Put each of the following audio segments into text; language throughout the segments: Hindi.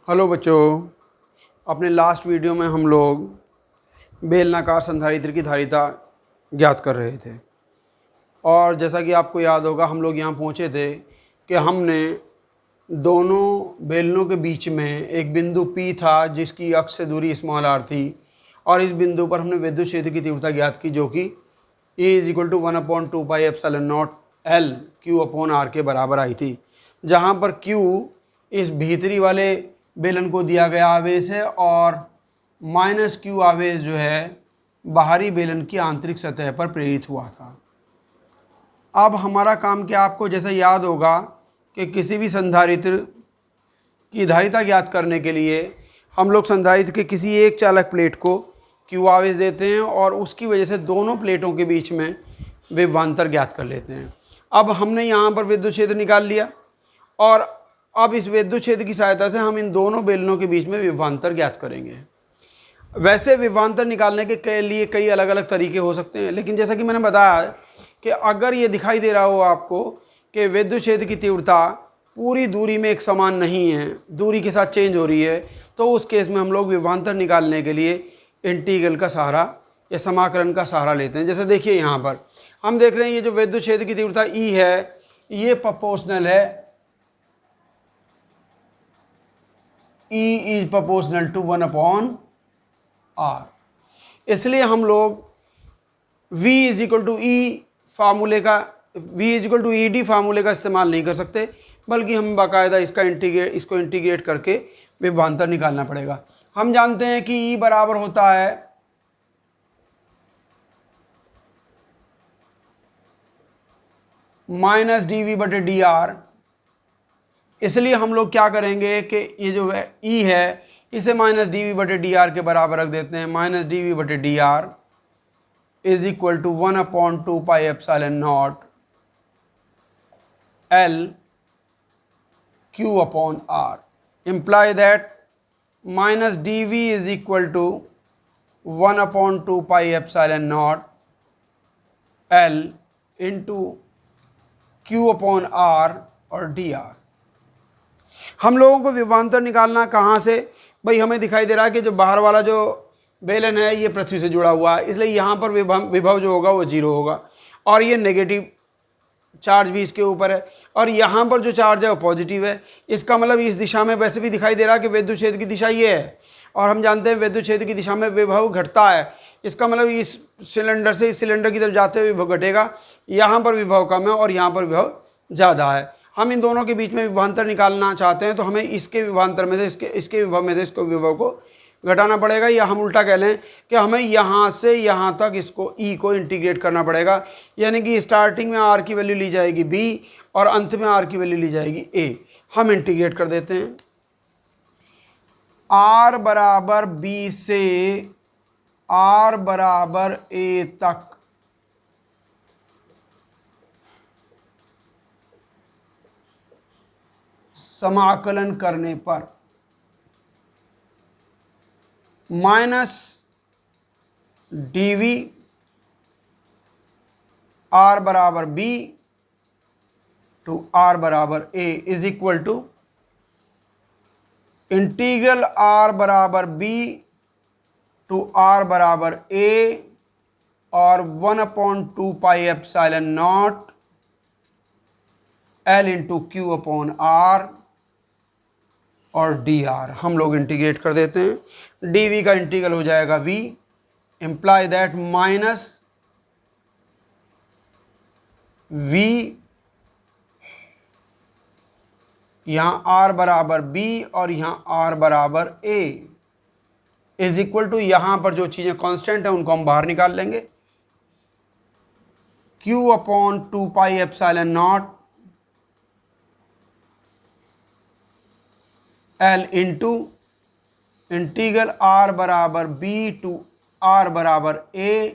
हेलो बच्चों, अपने लास्ट वीडियो में हम लोग बेलनाकार संधारित्र की धारिता ज्ञात कर रहे थे और जैसा कि आपको याद होगा हम लोग यहाँ पहुँचे थे कि हमने दोनों बेलनों के बीच में एक बिंदु P था जिसकी अक्ष से दूरी स्मॉल r थी और इस बिंदु पर हमने विद्युत क्षेत्र की तीव्रता ज्ञात की जो कि E = 1/2πε0 L Q/r के बराबर आई थी, जहाँ पर Q इस भीतरी वाले बेलन को दिया गया आवेश है और -q आवेश जो है बाहरी बेलन की आंतरिक सतह पर प्रेरित हुआ था। अब हमारा काम क्या, आपको जैसा याद होगा कि किसी भी संधारित्र की धारिता ज्ञात करने के लिए हम लोग संधारित्र के किसी एक चालक प्लेट को q आवेश देते हैं और उसकी वजह से दोनों प्लेटों के बीच में विभवांतर ज्ञात कर लेते हैं। अब हमने यहाँ पर विद्युत क्षेत्र निकाल लिया और अब इस विद्युत क्षेत्र की सहायता से हम इन दोनों बेलनों के बीच में विभवांतर ज्ञात करेंगे। वैसे विभवांतर निकालने के लिए कई अलग अलग तरीके हो सकते हैं, लेकिन जैसा कि मैंने बताया कि अगर ये दिखाई दे रहा हो आपको कि विद्युत क्षेत्र की तीव्रता पूरी दूरी में एक समान नहीं है, दूरी के साथ चेंज हो रही है, तो उस केस में हम लोग विभवांतर निकालने के लिए इंटीग्रल का सहारा या समाकलन का सहारा लेते हैं। जैसे देखिए यहाँ पर हम देख रहे हैं ये जो विद्युत क्षेत्र की तीव्रता E है ये प्रोपोर्शनल है, E is proportional to 1/r। इसलिए हम लोग V = E फार्मूले का V = ED फार्मूले का इस्तेमाल नहीं कर सकते, बल्कि हम बाकायदा इसको इंटीग्रेट करके विभवांतर निकालना पड़ेगा। हम जानते हैं कि E बराबर होता है -dV/dr। इसलिए हम लोग क्या करेंगे कि ये जो E है इसे -dV/dr के बराबर रख देते हैं। -dV/dr = 1/2πε0 L Q/r। imply that -dV = 1/2πε0 L Q/r और dr। हम लोगों को विभवांतर निकालना कहाँ से, भाई हमें दिखाई दे रहा है कि जो बाहर वाला जो बेलन है ये पृथ्वी से जुड़ा हुआ है, इसलिए यहाँ पर विभव जो होगा वो 0 होगा और ये नेगेटिव चार्ज भी इसके ऊपर है और यहाँ पर जो चार्ज है वो पॉजिटिव है। इसका मतलब इस दिशा में वैसे भी दिखाई दे रहा है कि विद्युत क्षेत्र की दिशा ये है और हम जानते हैं विद्युत क्षेत्र की दिशा में विभव घटता है। इसका मतलब इस सिलेंडर से इस सिलेंडर की तरफ जाते हुए विभव घटेगा, यहाँ पर विभव कम है और यहाँ पर विभव ज़्यादा है। हम इन दोनों के बीच में विभवांतर निकालना चाहते हैं तो हमें इसके विभवांतर में से इसके विभव में से इसको विभव को घटाना पड़ेगा, या हम उल्टा कह लें कि हमें यहाँ से यहाँ तक इसको E को इंटीग्रेट करना पड़ेगा। यानी कि स्टार्टिंग में R की वैल्यू ली जाएगी B और अंत में R की वैल्यू ली जाएगी A। हम इंटीग्रेट कर देते हैं। R बराबर B से R बराबर A तक समाकलन करने पर -dV R बराबर B to R बराबर A = इंटीग्रल R बराबर B to R बराबर A और 1/2πε0 L Q/r और dr। हम लोग इंटीग्रेट कर देते हैं। dv का इंटीग्रल हो जाएगा v, इम्प्लाई दैट -v यहाँ r बराबर b और यहाँ r बराबर a = यहाँ पर जो चीज़ें कांस्टेंट हैं उनको हम बाहर निकाल लेंगे। Q/2πε0 L इंटीग्रल R बराबर B to R बराबर A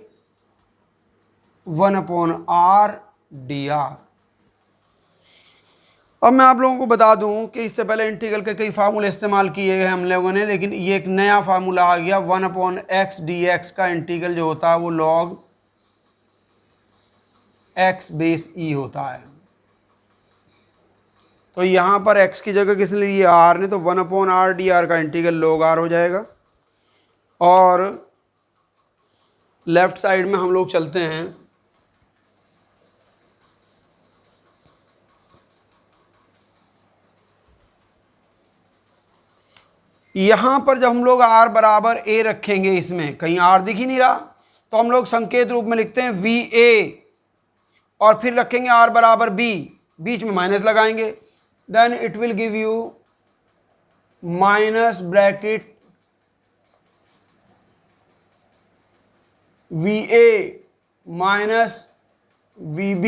1/r dr। अब मैं आप लोगों को बता दूं कि इससे पहले इंटीग्रल के कई फार्मूले इस्तेमाल किए गए हम लोगों ने, लेकिन ये एक नया फार्मूला आ गया 1/x dx का इंटीग्रल जो होता है वो log x बेस ई होता है। तो यहाँ पर x की जगह किसने ली है, r ने, तो 1/r dr का इंटीग्रल log r हो जाएगा। और लेफ्ट साइड में हम लोग चलते हैं, यहाँ पर जब हम लोग r बराबर a रखेंगे, इसमें कहीं r दिख ही नहीं रहा, तो हम लोग संकेत रूप में लिखते हैं VA, और फिर रखेंगे r बराबर b, बीच में माइनस लगाएंगे, then it will give you minus bracket VA minus VB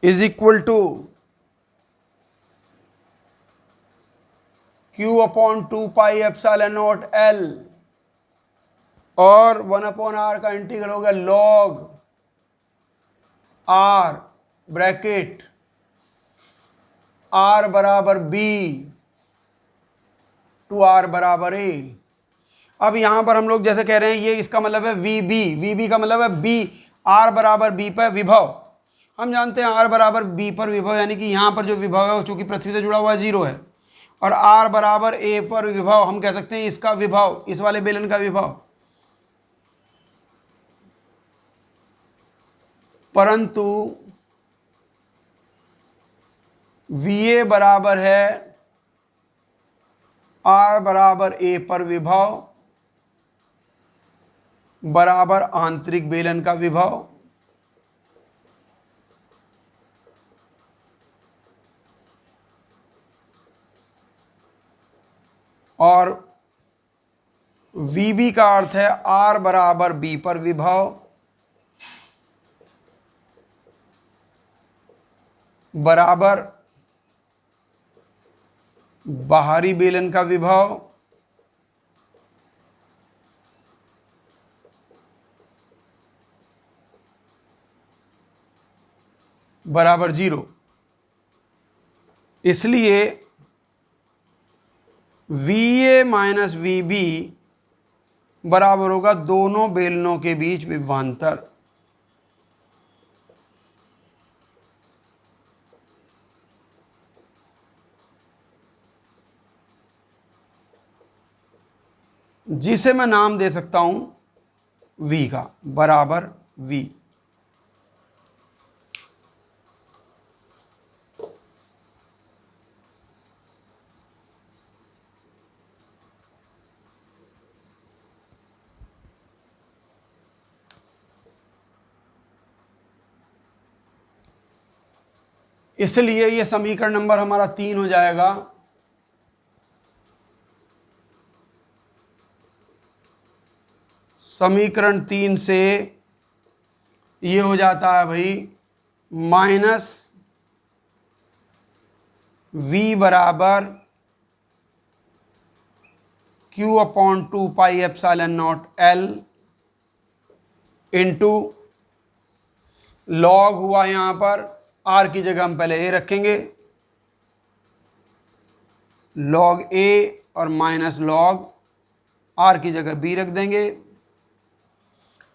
is equal to Q/2πε0 L, और 1/r का इंटीग्रल हो गया log r ब्रैकेट r बराबर b टू r बराबर a। अब यहां पर हम लोग जैसे कह रहे हैं, ये इसका मतलब है VB का मतलब है b, r बराबर b पर विभव। हम जानते हैं r बराबर b पर विभव, यानी कि यहां पर जो विभव है वो चूंकि पृथ्वी से जुड़ा हुआ 0 है, और r बराबर a पर विभव, हम कह सकते हैं इसका विभव, इस वाले बेलन का विभव। परंतु VA बराबर है r बराबर a पर विभव बराबर आंतरिक बेलन का विभव, और VB का अर्थ है r बराबर b पर विभव बराबर बाहरी बेलन का विभव बराबर 0। इसलिए VA माइनस VB बराबर होगा दोनों बेलनों के बीच विभवांतर। जिसे मैं नाम दे सकता हूं V का, बराबर V। इसलिए ये समीकरण नंबर हमारा 3 हो जाएगा। समीकरण 3 से ये हो जाता है भाई माइनस V बराबर Q/2πε0 L इंटू लॉग हुआ, यहाँ पर r की जगह हम पहले a रखेंगे, log a, और माइनस log r की जगह b रख देंगे,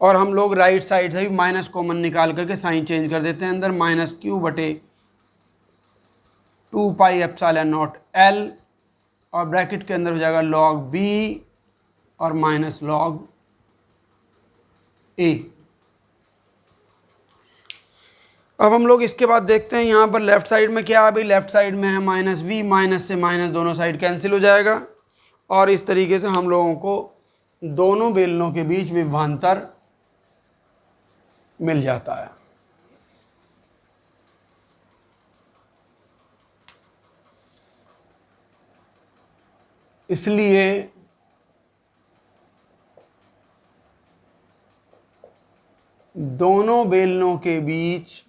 और हम लोग राइट साइड से भी माइनस कॉमन निकाल करके साइन चेंज कर देते हैं, अंदर माइनस Q/2πε0 L, और ब्रैकेट के अंदर हो जाएगा log b और माइनस log a। अब हम लोग इसके बाद देखते हैं यहाँ पर लेफ्ट साइड में क्या है भाई, लेफ्ट साइड में है माइनस v, माइनस से माइनस दोनों साइड कैंसिल हो जाएगा, और इस तरीके से हम लोगों को दोनों बेलनों के बीच विभवांतर मिल जाता है। इसलिए दोनों बेलनों के बीच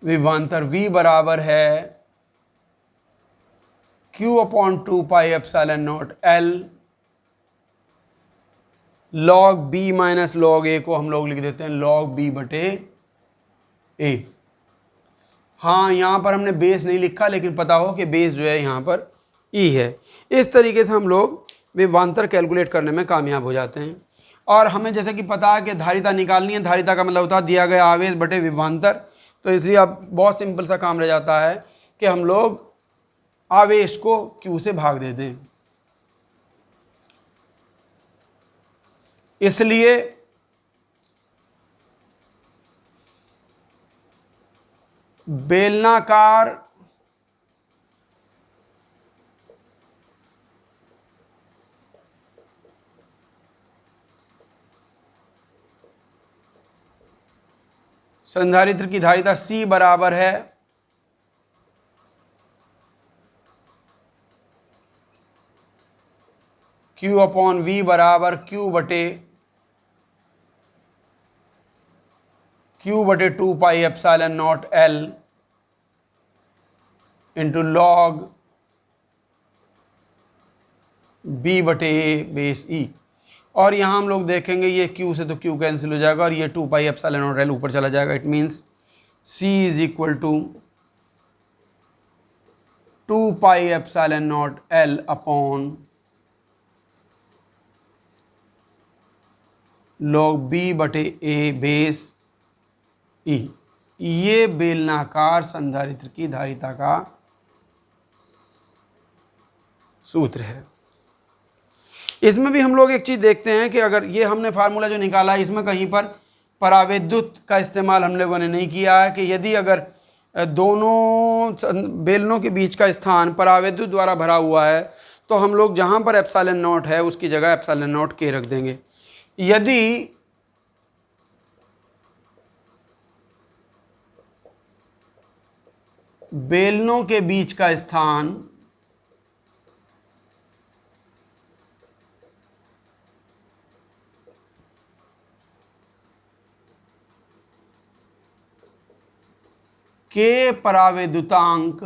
विभवांतर V बराबर है Q/2πε0 L log b minus log a को हम लोग लिख देते हैं log b बटे a। हाँ, यहाँ पर हमने बेस नहीं लिखा, लेकिन पता हो कि बेस जो है यहाँ पर e है। इस तरीके से हम लोग विभवांतर कैलकुलेट करने में कामयाब हो जाते हैं। और हमें जैसे कि पता है कि धारिता निकालनी है, धारिता का मतलब होता है दिया गया आवेश बटे विभवांतर। तो इसलिए अब बहुत सिंपल सा काम रह जाता है कि हम लोग आवेश को Q से भाग दे दें। इसलिए बेलनाकार संधारित्र की धारिता C बराबर है Q अपॉन V बराबर Q बटे 2 pi epsilon naught L into log B बटे A बेस E। और यहाँ हम लोग देखेंगे ये Q से तो Q कैंसिल हो जाएगा और ये 2 पाई एप्सिलॉन नॉट L ऊपर चला जाएगा। It means C is equal to 2 pi epsilon naught L upon log B बटे A बेस E। ये बेलनाकार संधारित्र की धारिता का सूत्र है। इसमें भी हम लोग एक चीज़ देखते हैं कि अगर ये हमने फार्मूला जो निकाला है इसमें कहीं पर परावैद्युत का इस्तेमाल हम लोगों ने नहीं किया है कि यदि अगर दोनों बेलनों के बीच का स्थान परावैद्युत द्वारा भरा हुआ है तो हम लोग जहाँ पर एप्सिलॉन नॉट है उसकी जगह एप्सिलॉन नॉट के रख देंगे। यदि बेलनों के बीच का स्थान के परावैद्युतांक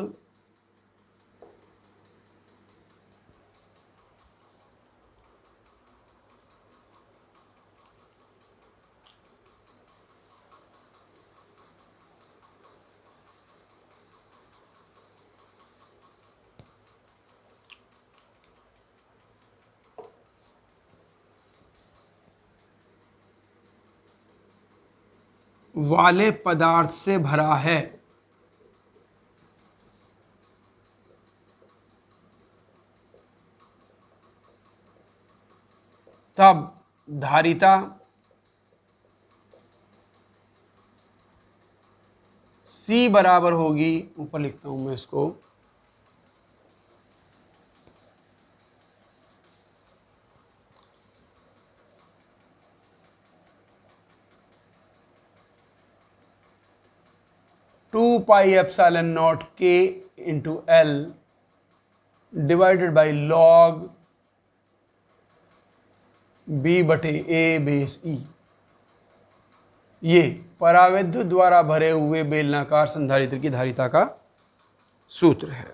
वाले पदार्थ से भरा है तब धारिता C बराबर होगी, ऊपर लिखता हूं मैं इसको, two pi epsilon naught K into L divided by log B बटे A बेस E। ये परावैद्युत द्वारा भरे हुए बेलनाकार संधारित्र की धारिता का सूत्र है।